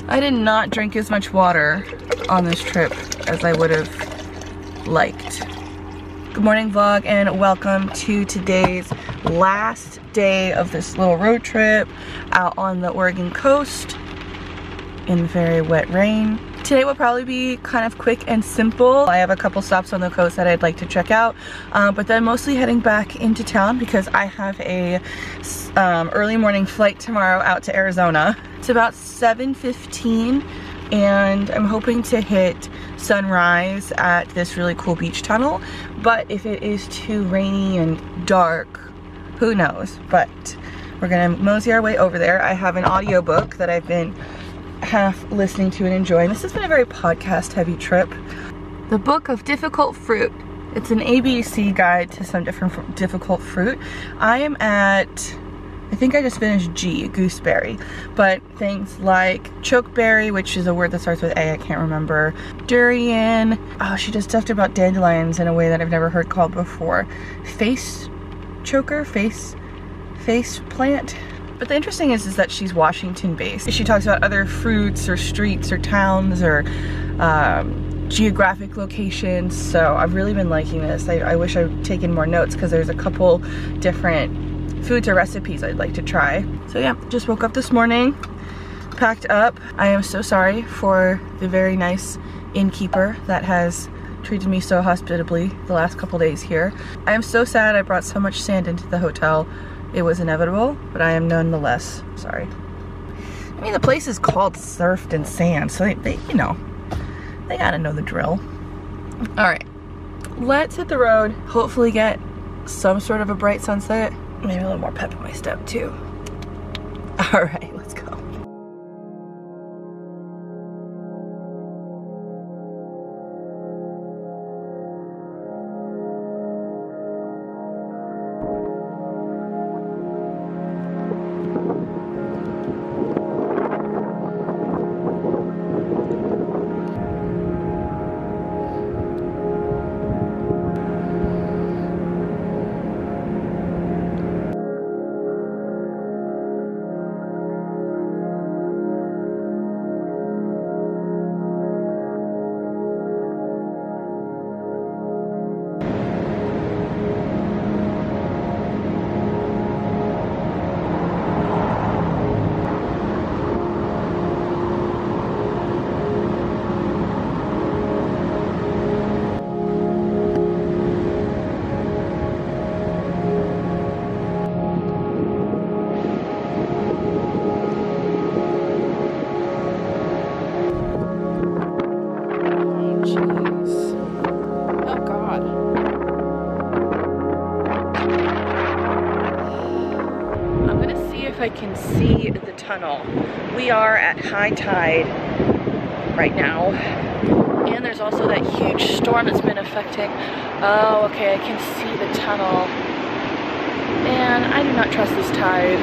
I did not drink as much water on this trip as I would have liked. Good morning vlog and welcome to today's last day of this little road trip out on the Oregon coast in the very wet rain. Today will probably be kind of quick and simple. I have a couple stops on the coast that I'd like to check out, but then mostly heading back into town because I have a early morning flight tomorrow out to Arizona. It's about 7:15 and I'm hoping to hit sunrise at this really cool beach tunnel, but if it is too rainy and dark, who knows, but we're gonna mosey our way over there. I have an audiobook that I've been half listening to and enjoying. This has been a very podcast heavy trip. The Book of Difficult Fruit. It's an ABC guide to some different difficult fruit. I am at, I think I just finished G, gooseberry, but things like chokeberry, which is a word that starts with A, I can't remember, durian, oh, she just talked about dandelions in a way that I've never heard called before, face choker, face plant. But the interesting is that she's Washington based. She talks about other fruits or streets or towns or geographic locations. So I've really been liking this. I wish I'd taken more notes because there's a couple different foods or recipes I'd like to try. So yeah, just woke up this morning, packed up. I am so sorry for the very nice innkeeper that has treated me so hospitably the last couple days here. I am so sad I brought so much sand into the hotel. It was inevitable, but I am nonetheless sorry. I mean, the place is called Surf and Sand, so they you know, they gotta know the drill. All right, let's hit the road. Hopefully get some sort of a bright sunset. Maybe a little more pep in my step too. All right, let's go. I can see the tunnel. We are at high tide right now, and there's also that huge storm that's been affecting. Oh, okay, I can see the tunnel, and I do not trust this tide.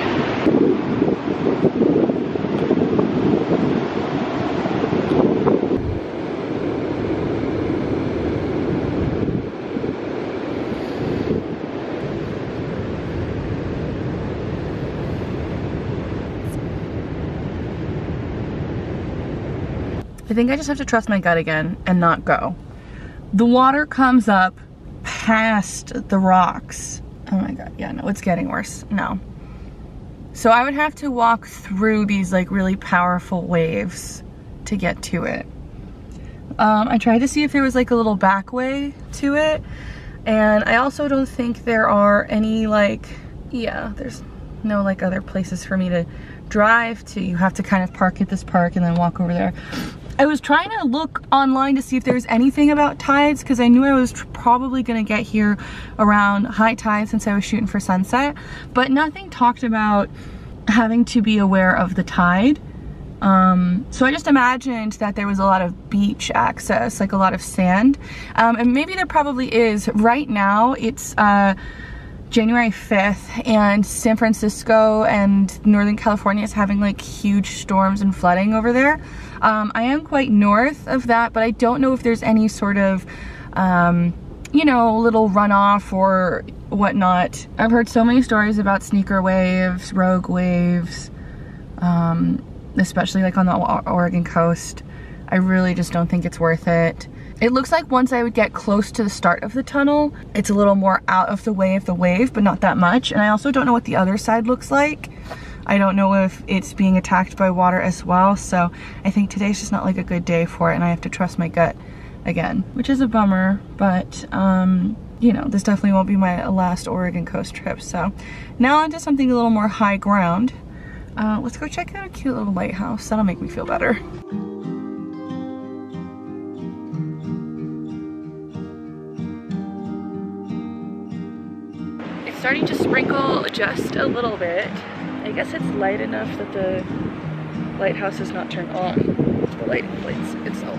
I think I just have to trust my gut again and not go. The water comes up past the rocks. Oh my God, yeah, no, it's getting worse, no. So I would have to walk through these like really powerful waves to get to it. I tried to see if there was like a little back way to it. And I also don't think there are any like, yeah, there's no like other places for me to drive to. You have to kind of park at this park and then walk over there. I was trying to look online to see if there's anything about tides because I knew I was probably gonna get here around high tide since I was shooting for sunset, but nothing talked about having to be aware of the tide. So I just imagined that there was a lot of beach access, like a lot of sand, and maybe there probably is. Right now it's January 5th and San Francisco and Northern California is having like huge storms and flooding over there. I am quite north of that, but I don't know if there's any sort of, you know, little runoff or whatnot. I've heard so many stories about sneaker waves, rogue waves, especially like on the Oregon coast. I really just don't think it's worth it. It looks like once I would get close to the start of the tunnel, it's a little more out of the way of the wave, but not that much. And I also don't know what the other side looks like. I don't know if it's being attacked by water as well. So I think today's just not like a good day for it, and I have to trust my gut again, which is a bummer, but you know, this definitely won't be my last Oregon coast trip. So now onto something a little more high ground. Let's go check out a cute little lighthouse. That'll make me feel better. It's starting to sprinkle just a little bit. I guess it's light enough that the lighthouse is not turned on, the light lights itself.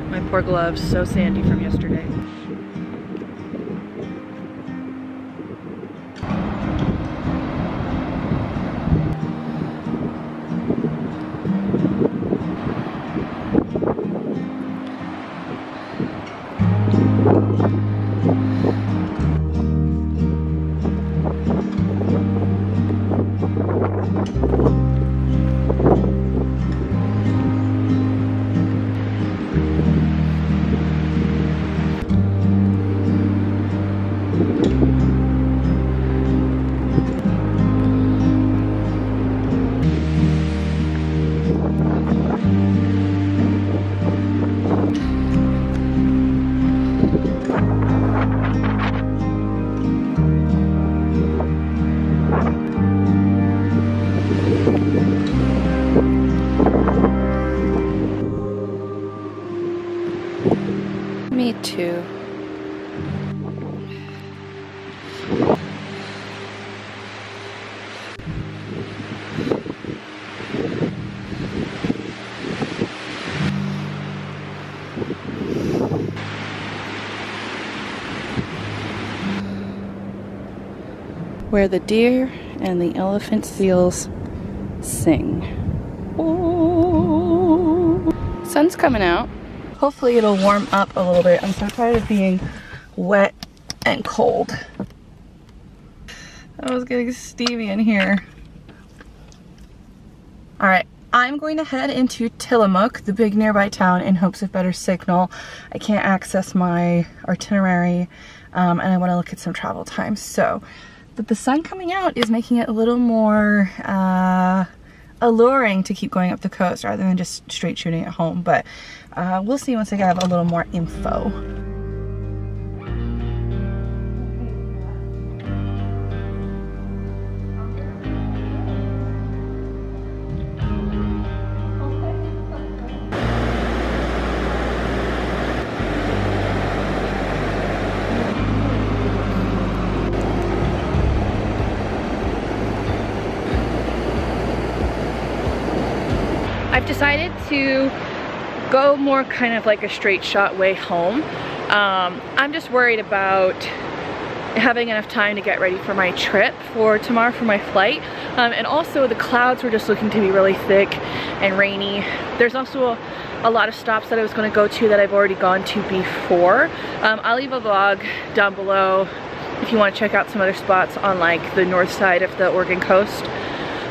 My poor gloves, so sandy from yesterday. Me too. Where the deer and the elephant seals sing. Oh. Sun's coming out. Hopefully it'll warm up a little bit. I'm so tired of being wet and cold. I was getting steamy in here. All right, I'm going to head into Tillamook, the big nearby town, in hopes of better signal. I can't access my itinerary, and I want to look at some travel times. So, but the sun coming out is making it a little more alluring to keep going up the coast rather than just straight shooting at home. But we'll see once I have a little more info. I've decided to go more kind of like a straight shot way home. I'm just worried about having enough time to get ready for my trip for tomorrow for my flight. And also the clouds were just looking to be really thick and rainy. There's also a lot of stops that I was going to go to that I've already gone to before. I'll leave a vlog down below if you want to check out some other spots on like the north side of the Oregon coast.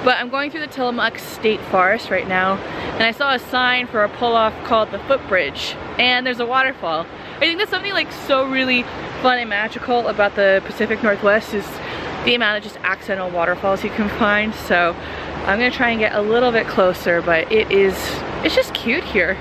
But I'm going through the Tillamook State Forest right now, and I saw a sign for a pull-off called the Footbridge, and there's a waterfall. I think that's something like so really fun and magical about the Pacific Northwest is the amount of just accidental waterfalls you can find. So I'm gonna try and get a little bit closer, but it's just cute here.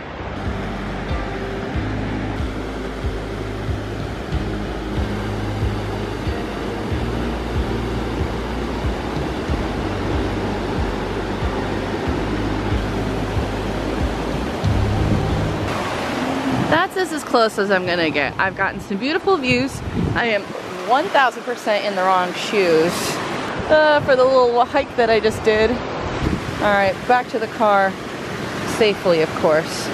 That's as close as I'm gonna get. I've gotten some beautiful views. I am 1000% in the wrong shoes for the little hike that I just did. All right, back to the car safely, of course.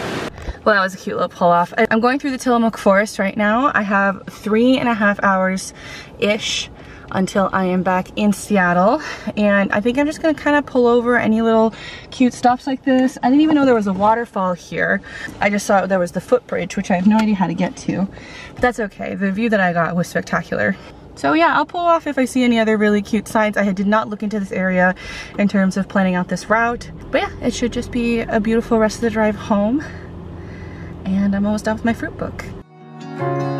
Well, that was a cute little pull off. I'm going through the Tillamook forest right now. I have 3.5 hours-ish until I am back in Seattle. And I think I'm just gonna kind of pull over any little cute stops like this. I didn't even know there was a waterfall here. I just saw there was the footbridge, which I have no idea how to get to. But that's okay. The view that I got was spectacular. So yeah, I'll pull off if I see any other really cute signs. I did not look into this area in terms of planning out this route. But yeah, it should just be a beautiful rest of the drive home. And I'm almost done with my fruit book.